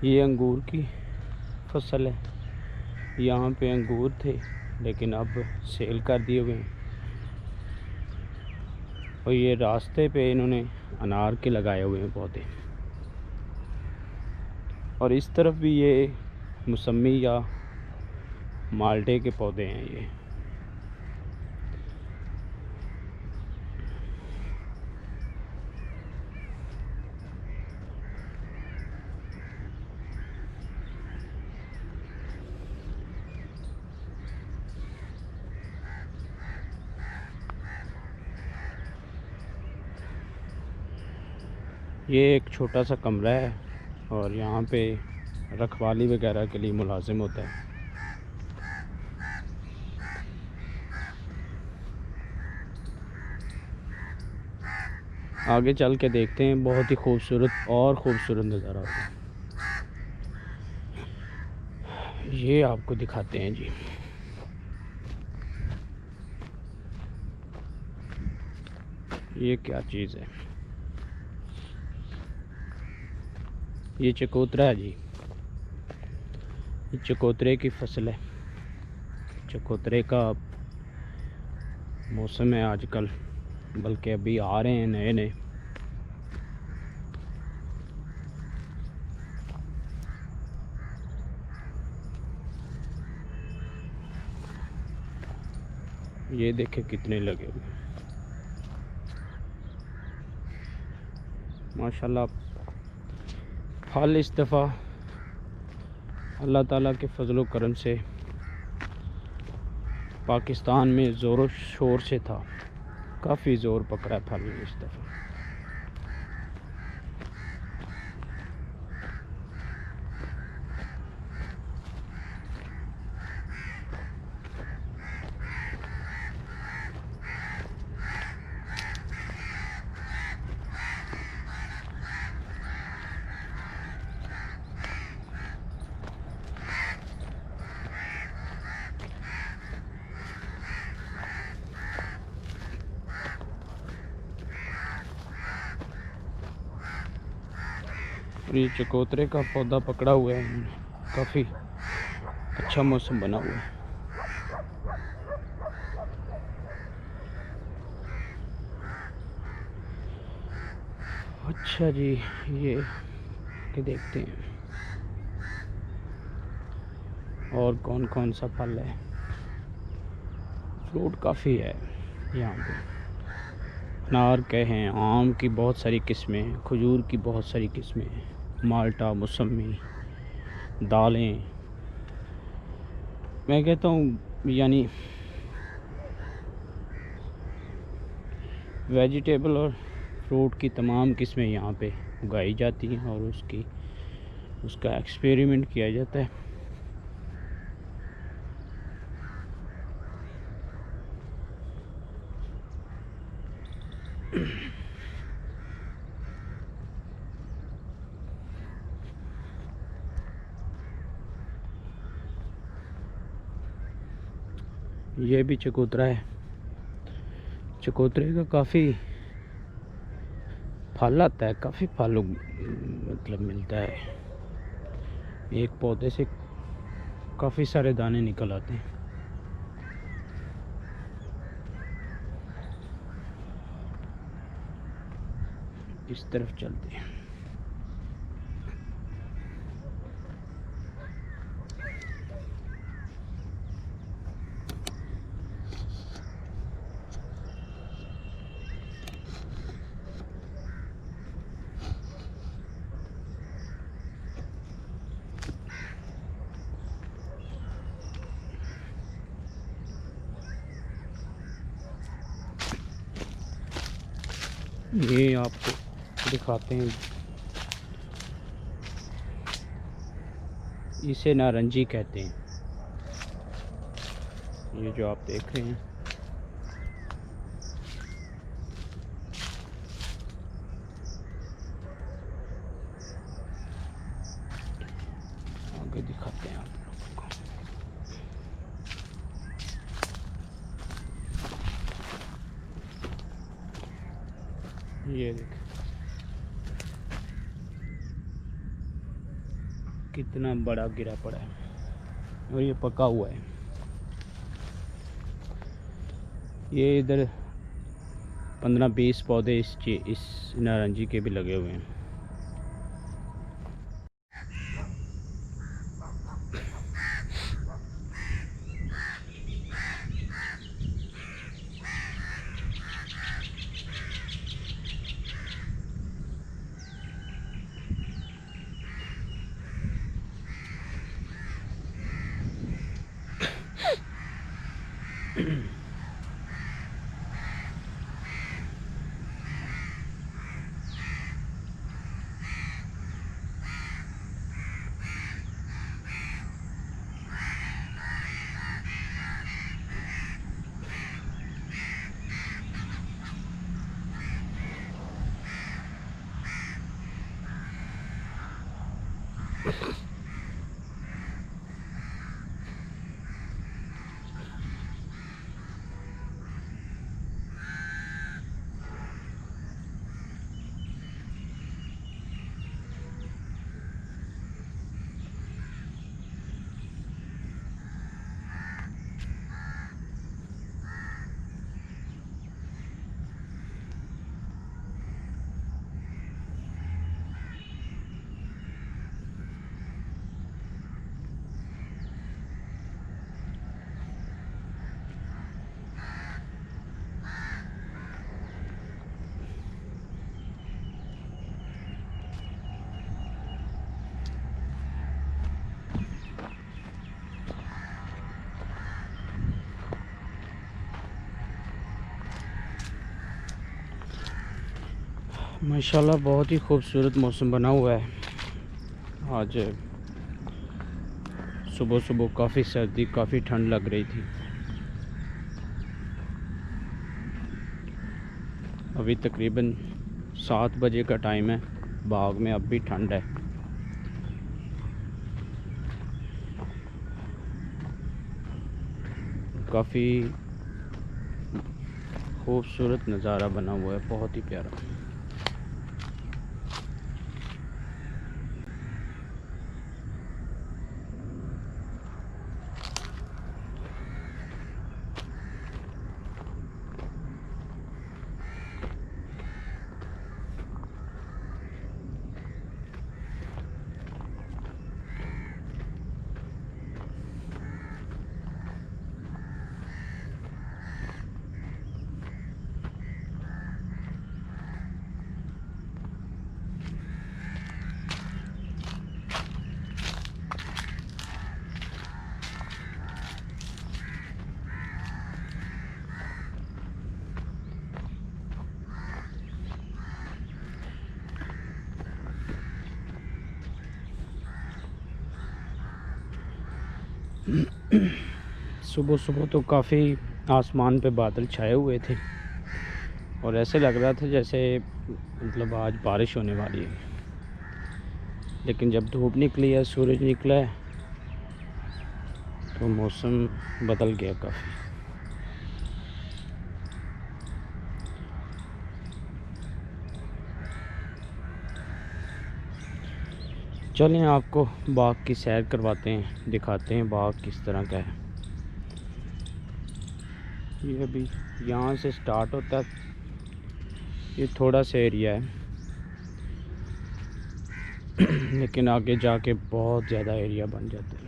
ये अंगूर की फसल है। यहाँ पे अंगूर थे लेकिन अब सेल कर दिए हुए हैं। और ये रास्ते पे इन्होंने अनार के लगाए हुए हैं पौधे। और इस तरफ भी ये मौसमी या माल्टे के पौधे हैं। ये एक छोटा सा कमरा है और यहाँ पे रखवाली वगैरह के लिए मुलाजिम होता है। आगे चल के देखते हैं, बहुत ही खूबसूरत और ख़ूबसूरत नज़ारा होता है। ये आपको दिखाते हैं जी। ये क्या चीज़ है? ये चकोतरा है जी। ये चकोतरे की फसल है। चकोतरे का मौसम है आजकल, बल्कि अभी आ रहे हैं नए नए। ये देखे कितने लगे हुए माशाल्लाह। फल इस दफ़ा अल्लाह ताला के फजलो करम से पाकिस्तान में ज़ोर शोर से था, काफ़ी ज़ोर पकड़ा फल में इस दफ़ा। और ये चकोतरे का पौधा पकड़ा हुआ है, काफ़ी अच्छा मौसम बना हुआ है। अच्छा जी, ये के देखते हैं और कौन कौन सा फल है। फ्रूट काफ़ी है यहाँ पे। अनार के हैं, आम की बहुत सारी किस्में, खजूर की बहुत सारी किस्में, माल्टा, मौसमी, दालें। मैं कहता हूँ यानी वेजिटेबल और फ्रूट की तमाम किस्में यहाँ पे उगाई जाती हैं और उसका एक्सपेरिमेंट किया जाता है। ये भी चकोतरा है। चकोतरे का काफ़ी फल आता है, काफ़ी फल मतलब मिलता है। एक पौधे से काफ़ी सारे दाने निकल आते हैं। इस तरफ चलते हैं। ये आपको दिखाते हैं, इसे नारंगी कहते हैं। ये जो आप देख रहे हैं, आगे दिखाते हैं आप लोगों को। ये देख, कितना बड़ा गिरा पड़ा है और ये पका हुआ है। ये इधर 15-20 पौधे इस नारंगी के भी लगे हुए हैं। माशाल्लाह बहुत ही खूबसूरत मौसम बना हुआ है। आज सुबह सुबह काफ़ी सर्दी, काफ़ी ठंड लग रही थी। अभी तकरीबन 7 बजे का टाइम है। बाग में अब भी ठंड है। काफ़ी खूबसूरत नज़ारा बना हुआ है, बहुत ही प्यारा। सुबह सुबह तो काफ़ी आसमान पे बादल छाए हुए थे और ऐसे लग रहा था जैसे मतलब आज बारिश होने वाली है। लेकिन जब धूप निकली है, सूरज निकला है, तो मौसम बदल गया काफ़ी। चलें आपको बाग की सैर करवाते हैं, दिखाते हैं बाग किस तरह का है। ये अभी यहाँ से स्टार्ट होता है, ये थोड़ा सा एरिया है लेकिन आगे जाके बहुत ज़्यादा एरिया बन जाता है।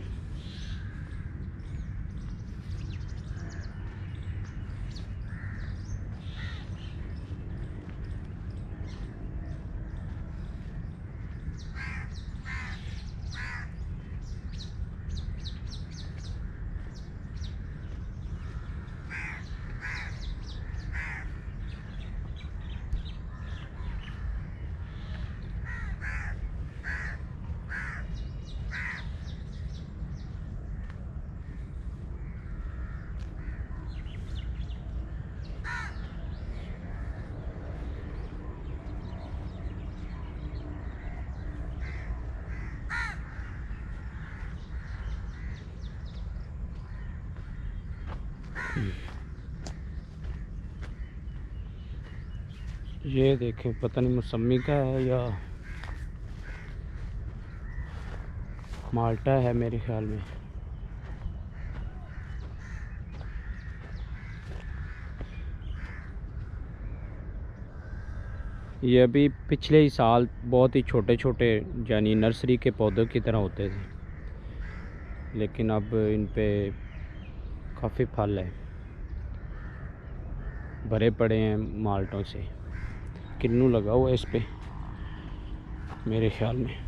ये देखें, पता नहीं मौसमी का है या माल्टा है मेरे ख्याल में। ये अभी पिछले ही साल बहुत ही छोटे छोटे यानी नर्सरी के पौधों की तरह होते थे, लेकिन अब इन पे काफ़ी फल है, भरे पड़े हैं माल्टों से। किन्नू लगा हुआ है इस पे मेरे ख्याल में।